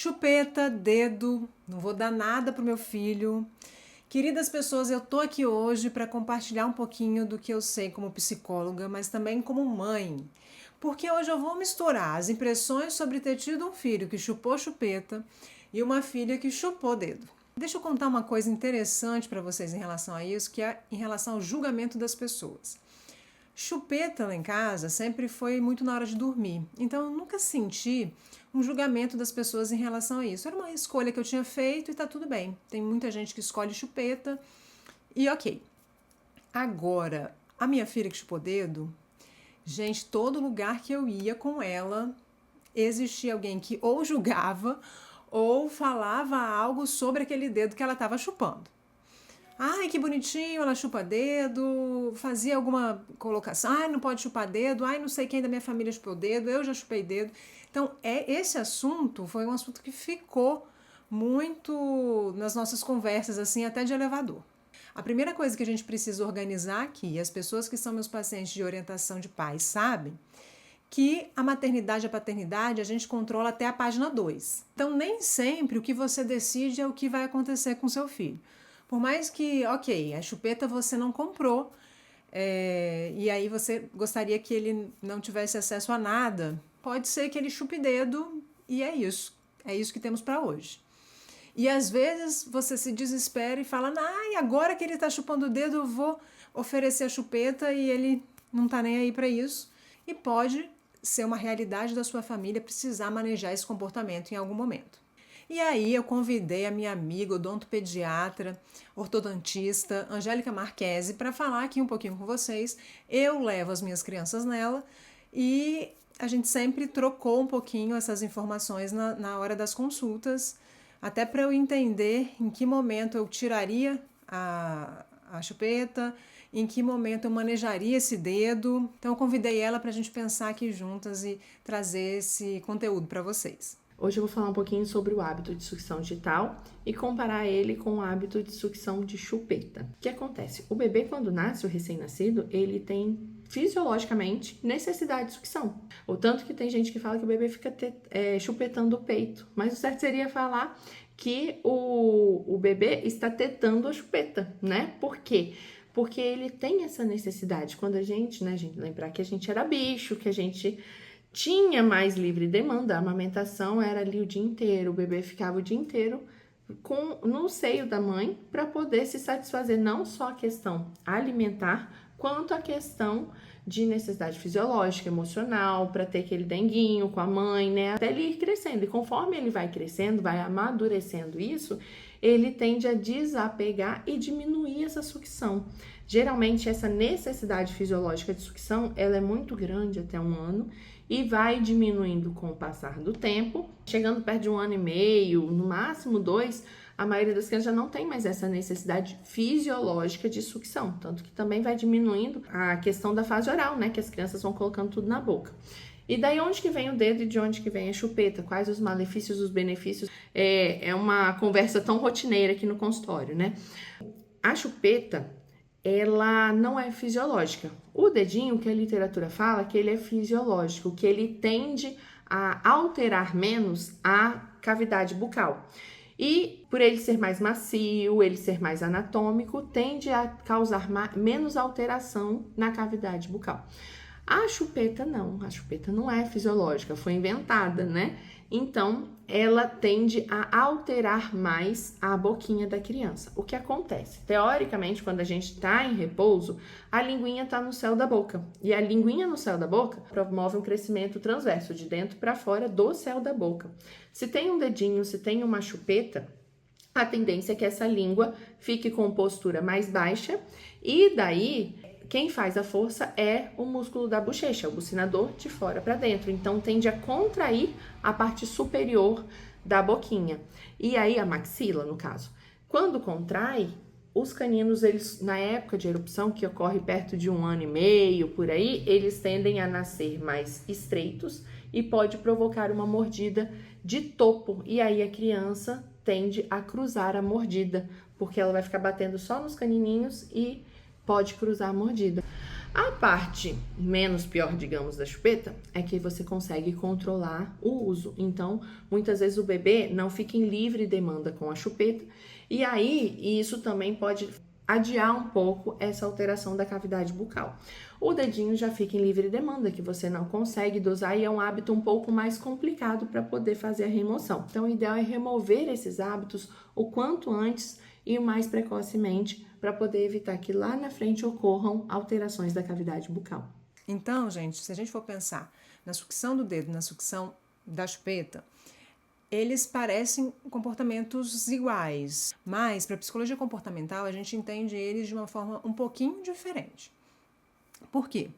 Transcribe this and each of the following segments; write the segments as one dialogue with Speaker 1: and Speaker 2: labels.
Speaker 1: Chupeta, dedo, não vou dar nada pro meu filho. Queridas pessoas, eu tô aqui hoje para compartilhar um pouquinho do que eu sei como psicóloga, mas também como mãe. Porque hoje eu vou misturar as impressões sobre ter tido um filho que chupou chupeta e uma filha que chupou dedo. Deixa eu contar uma coisa interessante para vocês em relação a isso, que é em relação ao julgamento das pessoas. Chupeta lá em casa sempre foi muito na hora de dormir, então eu nunca senti um julgamento das pessoas em relação a isso. Era uma escolha que eu tinha feito e tá tudo bem. Tem muita gente que escolhe chupeta e ok. Agora, a minha filha que chupou dedo, gente, todo lugar que eu ia com ela, existia alguém que ou julgava ou falava algo sobre aquele dedo que ela estava chupando. Ai, que bonitinho, ela chupa dedo, fazia alguma colocação, ai, não pode chupar dedo, ai, não sei quem da minha família chupou dedo, eu já chupei dedo. Então, esse assunto foi um assunto que ficou muito nas nossas conversas, assim, até de elevador. A primeira coisa que a gente precisa organizar aqui, as pessoas que são meus pacientes de orientação de pais sabem, que a maternidade e a paternidade a gente controla até a página 2. Então, nem sempre o que você decide é o que vai acontecer com seu filho. Por mais que, ok, a chupeta você não comprou, e aí você gostaria que ele não tivesse acesso a nada, pode ser que ele chupe dedo e é isso que temos para hoje. E às vezes você se desespera e fala, ai, agora que ele está chupando o dedo eu vou oferecer a chupeta e ele não está nem aí para isso. E pode ser uma realidade da sua família precisar manejar esse comportamento em algum momento. E aí eu convidei a minha amiga, odontopediatra, ortodontista, Angélica Marquesi, para falar aqui um pouquinho com vocês. Eu levo as minhas crianças nela e a gente sempre trocou um pouquinho essas informações na hora das consultas, até para eu entender em que momento eu tiraria a chupeta, em que momento eu manejaria esse dedo. Então eu convidei ela para a gente pensar aqui juntas e trazer esse conteúdo para vocês.
Speaker 2: Hoje eu vou falar um pouquinho sobre o hábito de sucção digital e comparar ele com o hábito de sucção de chupeta. O que acontece? O bebê, quando nasce, o recém-nascido, ele tem fisiologicamente necessidade de sucção. O tanto que tem gente que fala que o bebê fica chupetando o peito, mas o certo seria falar que o bebê está tetando a chupeta, né? Por quê? Porque ele tem essa necessidade. Quando a gente lembrar que a gente era bicho, que a gente tinha mais livre demanda, a amamentação era ali o dia inteiro, o bebê ficava o dia inteiro no seio da mãe para poder se satisfazer não só a questão alimentar, quanto a questão de necessidade fisiológica, emocional, para ter aquele denguinho com a mãe, né? Até ele ir crescendo. E conforme ele vai crescendo, vai amadurecendo isso, ele tende a desapegar e diminuir essa sucção. Geralmente, essa necessidade fisiológica de sucção, ela é muito grande até 1 ano e vai diminuindo com o passar do tempo. Chegando perto de 1 ano e meio, no máximo 2, a maioria das crianças já não tem mais essa necessidade fisiológica de sucção, tanto que também vai diminuindo a questão da fase oral, né, que as crianças vão colocando tudo na boca. E daí onde que vem o dedo e de onde que vem a chupeta? Quais os malefícios, os benefícios? É uma conversa tão rotineira aqui no consultório, né? A chupeta, ela não é fisiológica. O dedinho, que a literatura fala, que ele é fisiológico, que ele tende a alterar menos a cavidade bucal. E por ele ser mais macio, ele ser mais anatômico, tende a causar menos alteração na cavidade bucal. A chupeta não é fisiológica, foi inventada, né? Então, ela tende a alterar mais a boquinha da criança. O que acontece? Teoricamente, quando a gente está em repouso, a linguinha está no céu da boca. E a linguinha no céu da boca promove um crescimento transverso, de dentro para fora do céu da boca. Se tem um dedinho, se tem uma chupeta, a tendência é que essa língua fique com postura mais baixa e daí quem faz a força é o músculo da bochecha, o bucinador de fora para dentro. Então, tende a contrair a parte superior da boquinha. E aí, a maxila, no caso. Quando contrai, os caninos, eles, na época de erupção, que ocorre perto de 1 ano e meio, por aí, eles tendem a nascer mais estreitos e pode provocar uma mordida de topo. E aí, a criança tende a cruzar a mordida, porque ela vai ficar batendo só nos canininhos e pode cruzar a mordida. A parte menos pior, digamos, da chupeta é que você consegue controlar o uso. Então, muitas vezes o bebê não fica em livre demanda com a chupeta, e aí isso também pode adiar um pouco essa alteração da cavidade bucal. O dedinho já fica em livre demanda, que você não consegue dosar, e é um hábito um pouco mais complicado para poder fazer a remoção. Então, o ideal é remover esses hábitos o quanto antes e o mais precocemente, para poder evitar que lá na frente ocorram alterações da cavidade bucal.
Speaker 1: Então, gente, se a gente for pensar na sucção do dedo, na sucção da chupeta, eles parecem comportamentos iguais, mas para a psicologia comportamental a gente entende eles de uma forma um pouquinho diferente. Por quê?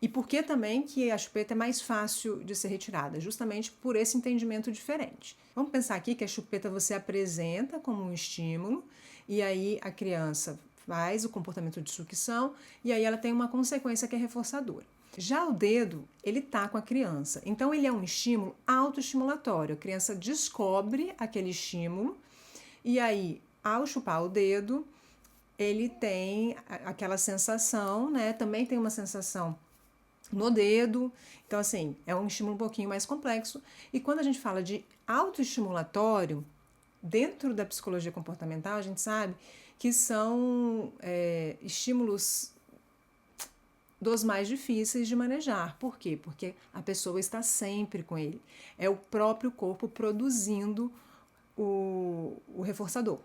Speaker 1: E por que também que a chupeta é mais fácil de ser retirada? Justamente por esse entendimento diferente. Vamos pensar aqui que a chupeta você apresenta como um estímulo e aí a criança faz o comportamento de sucção e aí ela tem uma consequência que é reforçadora. Já o dedo, ele tá com a criança, então ele é um estímulo autoestimulatório. A criança descobre aquele estímulo e aí, ao chupar o dedo, ele tem aquela sensação, né? Também tem uma sensação no dedo. Então, assim, é um estímulo um pouquinho mais complexo. E quando a gente fala de autoestimulatório, dentro da psicologia comportamental, a gente sabe que são estímulos dos mais difíceis de manejar. Por quê? Porque a pessoa está sempre com ele. É o próprio corpo produzindo o reforçador.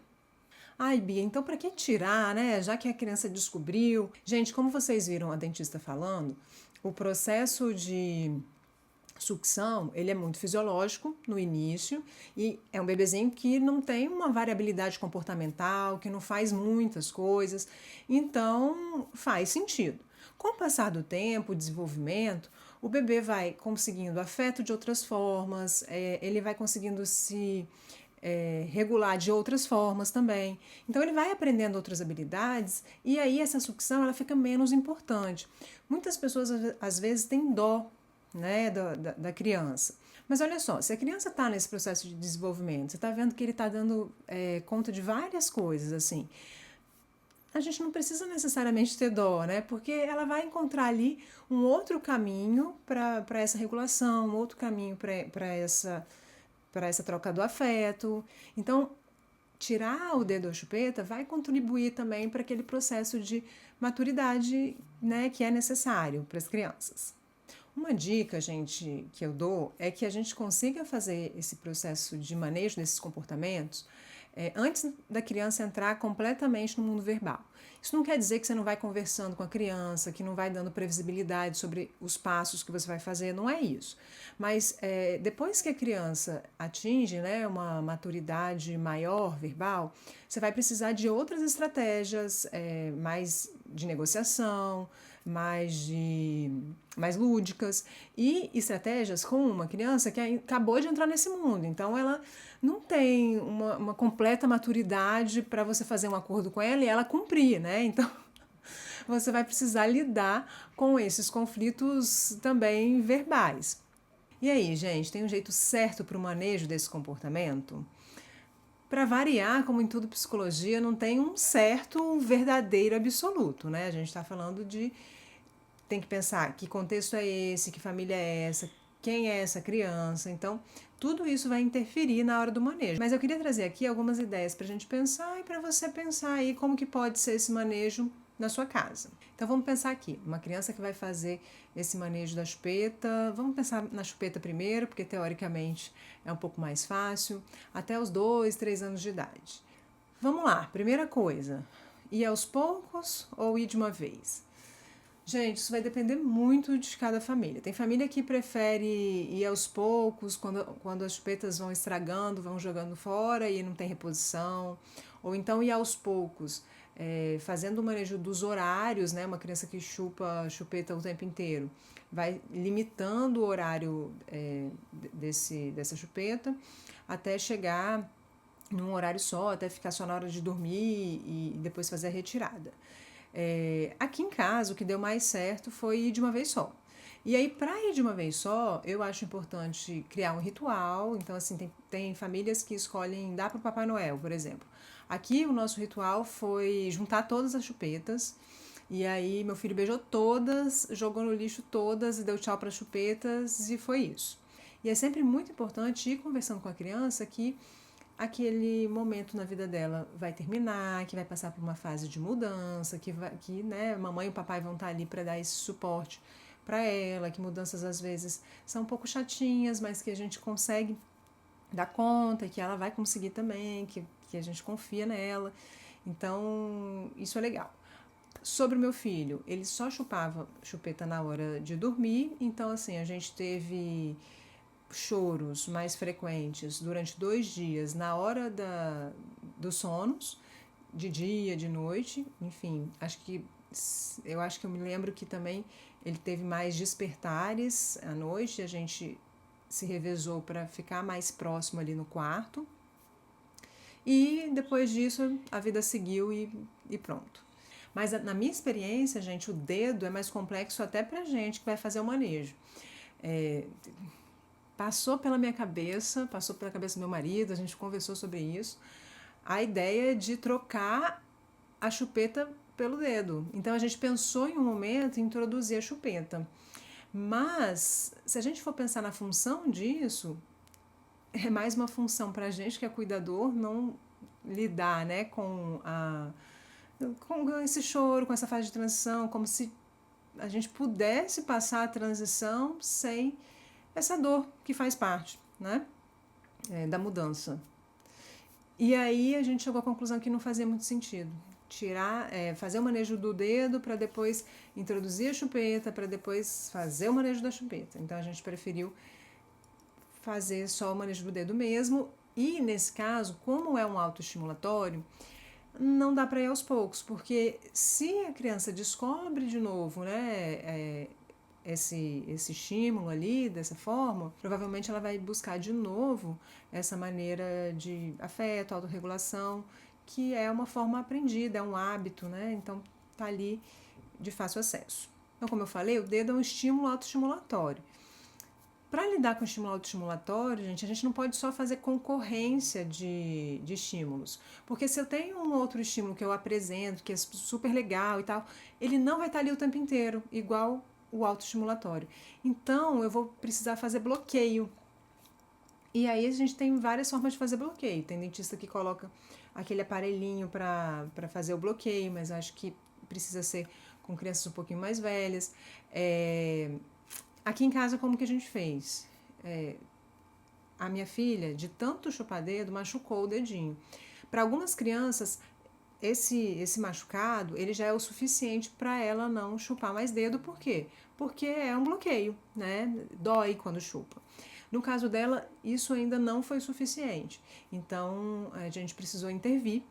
Speaker 1: Ai, Bia, então para que tirar, né? Já que a criança descobriu. Gente, como vocês viram a dentista falando, o processo de sucção, ele é muito fisiológico no início e é um bebezinho que não tem uma variabilidade comportamental, que não faz muitas coisas, então faz sentido. Com o passar do tempo, o desenvolvimento, o bebê vai conseguindo afeto de outras formas, ele vai conseguindo se regular de outras formas também. Então ele vai aprendendo outras habilidades e aí essa sucção ela fica menos importante. Muitas pessoas às vezes têm dó, né, da criança. Mas olha só, se a criança está nesse processo de desenvolvimento, você está vendo que ele está dando conta de várias coisas, assim, a gente não precisa necessariamente ter dó, né? Porque ela vai encontrar ali um outro caminho para essa regulação, um outro caminho para essa troca do afeto. Então, tirar o dedo da chupeta vai contribuir também para aquele processo de maturidade, né, que é necessário para as crianças. Uma dica, gente, que eu dou é que a gente consiga fazer esse processo de manejo desses comportamentos antes da criança entrar completamente no mundo verbal. Isso não quer dizer que você não vai conversando com a criança, que não vai dando previsibilidade sobre os passos que você vai fazer, não é isso. Mas depois que a criança atinge, né, uma maturidade maior verbal, você vai precisar de outras estratégias, mais de negociação, mais lúdicas e estratégias com uma criança que acabou de entrar nesse mundo. Então, ela não tem uma completa maturidade para você fazer um acordo com ela e ela cumprir, né? Então, você vai precisar lidar com esses conflitos também verbais. E aí, gente, tem um jeito certo para o manejo desse comportamento? Para variar, como em tudo psicologia, não tem um certo verdadeiro absoluto, né? A gente está falando de... Tem que pensar que contexto é esse, que família é essa, quem é essa criança. Então, tudo isso vai interferir na hora do manejo. Mas eu queria trazer aqui algumas ideias para a gente pensar e para você pensar aí como que pode ser esse manejo na sua casa. Então, vamos pensar aqui. Uma criança que vai fazer esse manejo da chupeta. Vamos pensar na chupeta primeiro, porque teoricamente é um pouco mais fácil. Até os 2, 3 anos de idade. Vamos lá. Primeira coisa. Ir aos poucos ou ir de uma vez? Gente, isso vai depender muito de cada família. Tem família que prefere ir aos poucos, quando as chupetas vão estragando, vão jogando fora e não tem reposição. Ou então ir aos poucos, fazendo o manejo dos horários, né? Uma criança que chupa chupeta o tempo inteiro, vai limitando o horário dessa chupeta até chegar num horário só, até ficar só na hora de dormir e depois fazer a retirada. Aqui em casa, o que deu mais certo foi ir de uma vez só. E aí, para ir de uma vez só, eu acho importante criar um ritual. Então, assim, tem famílias que escolhem dar para o Papai Noel, por exemplo. Aqui, o nosso ritual foi juntar todas as chupetas, E aí meu filho beijou todas, jogou no lixo todas e deu tchau para chupetas e foi isso. E é sempre muito importante ir conversando com a criança que aquele momento na vida dela vai terminar, que vai passar por uma fase de mudança, que né, mamãe e o papai vão estar ali para dar esse suporte para ela, que mudanças às vezes são um pouco chatinhas, mas que a gente consegue dar conta e que ela vai conseguir também, que a gente confia nela. Então, isso é legal. Sobre o meu filho, ele só chupava chupeta na hora de dormir, então assim, a gente teve choros mais frequentes durante 2 dias na hora dos sonos, de dia, de noite, enfim, eu acho que eu me lembro que também ele teve mais despertares à noite, a gente se revezou para ficar mais próximo ali no quarto. E depois disso a vida seguiu e pronto. Mas na minha experiência, gente, o dedo é mais complexo até pra gente que vai fazer o manejo. Passou pela minha cabeça, passou pela cabeça do meu marido, a gente conversou sobre isso, a ideia de trocar a chupeta pelo dedo. Então a gente pensou em um momento em introduzir a chupeta. Mas, se a gente for pensar na função disso, é mais uma função para a gente que é cuidador não lidar, né, com esse choro, com essa fase de transição, como se a gente pudesse passar a transição sem essa dor que faz parte, né, da mudança. E aí a gente chegou à conclusão que não fazia muito sentido fazer o manejo do dedo para depois introduzir a chupeta, para depois fazer o manejo da chupeta. Então a gente preferiu fazer só o manejo do dedo mesmo. E nesse caso, como é um autoestimulatório, não dá para ir aos poucos, porque se a criança descobre de novo, né, esse estímulo ali, dessa forma, provavelmente ela vai buscar de novo essa maneira de afeto, autorregulação, que é uma forma aprendida, é um hábito, né? Então tá ali de fácil acesso. Então, como eu falei, o dedo é um estímulo autoestimulatório. Para lidar com o estímulo autoestimulatório, gente, a gente não pode só fazer concorrência de estímulos. Porque se eu tenho um outro estímulo que eu apresento, que é super legal e tal, ele não vai estar ali o tempo inteiro, igual o autoestimulatório. Então, eu vou precisar fazer bloqueio. E aí a gente tem várias formas de fazer bloqueio. Tem dentista que coloca aquele aparelhinho para fazer o bloqueio, mas acho que precisa ser com crianças um pouquinho mais velhas. Aqui em casa, como que a gente fez? A minha filha, de tanto chupar dedo, machucou o dedinho. Para algumas crianças, esse machucado, ele já é o suficiente para ela não chupar mais dedo. Por quê? Porque é um bloqueio, né? Dói quando chupa. No caso dela, isso ainda não foi suficiente. Então, a gente precisou intervir,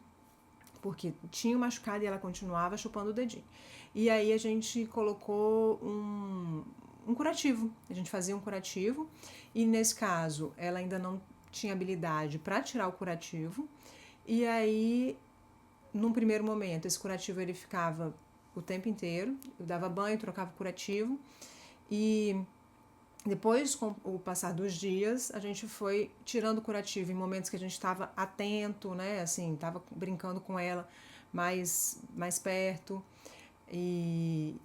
Speaker 1: porque tinha o machucado e ela continuava chupando o dedinho. E aí a gente colocou um curativo. A gente fazia um curativo e nesse caso ela ainda não tinha habilidade para tirar o curativo. E aí, num primeiro momento, esse curativo ele ficava o tempo inteiro. Eu dava banho, trocava o curativo e depois, com o passar dos dias, a gente foi tirando o curativo em momentos que a gente estava atento, né? Assim, estava brincando com ela mais perto. E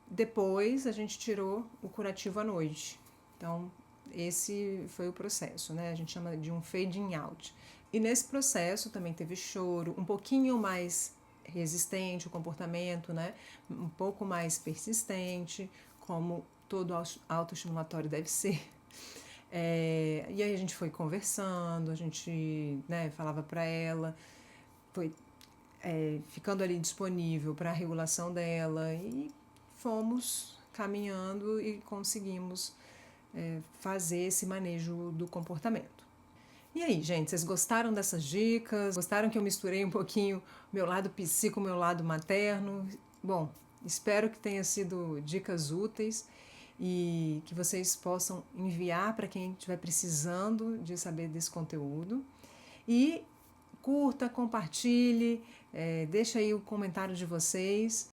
Speaker 1: depois a gente tirou o curativo à noite. Então, esse foi o processo, né? A gente chama de um fading out. E nesse processo também teve choro, um pouquinho mais resistente o comportamento, né? Um pouco mais persistente, como todo autoestimulatório deve ser. E aí a gente foi conversando, a gente, né, falava para ela, foi ficando ali disponível para a regulação dela e fomos caminhando e conseguimos fazer esse manejo do comportamento. E aí, gente, vocês gostaram dessas dicas? Gostaram que eu misturei um pouquinho meu lado psi com meu lado materno? Bom, espero que tenha sido dicas úteis e que vocês possam enviar para quem estiver precisando de saber desse conteúdo. E curta, compartilhe, deixa aí o comentário de vocês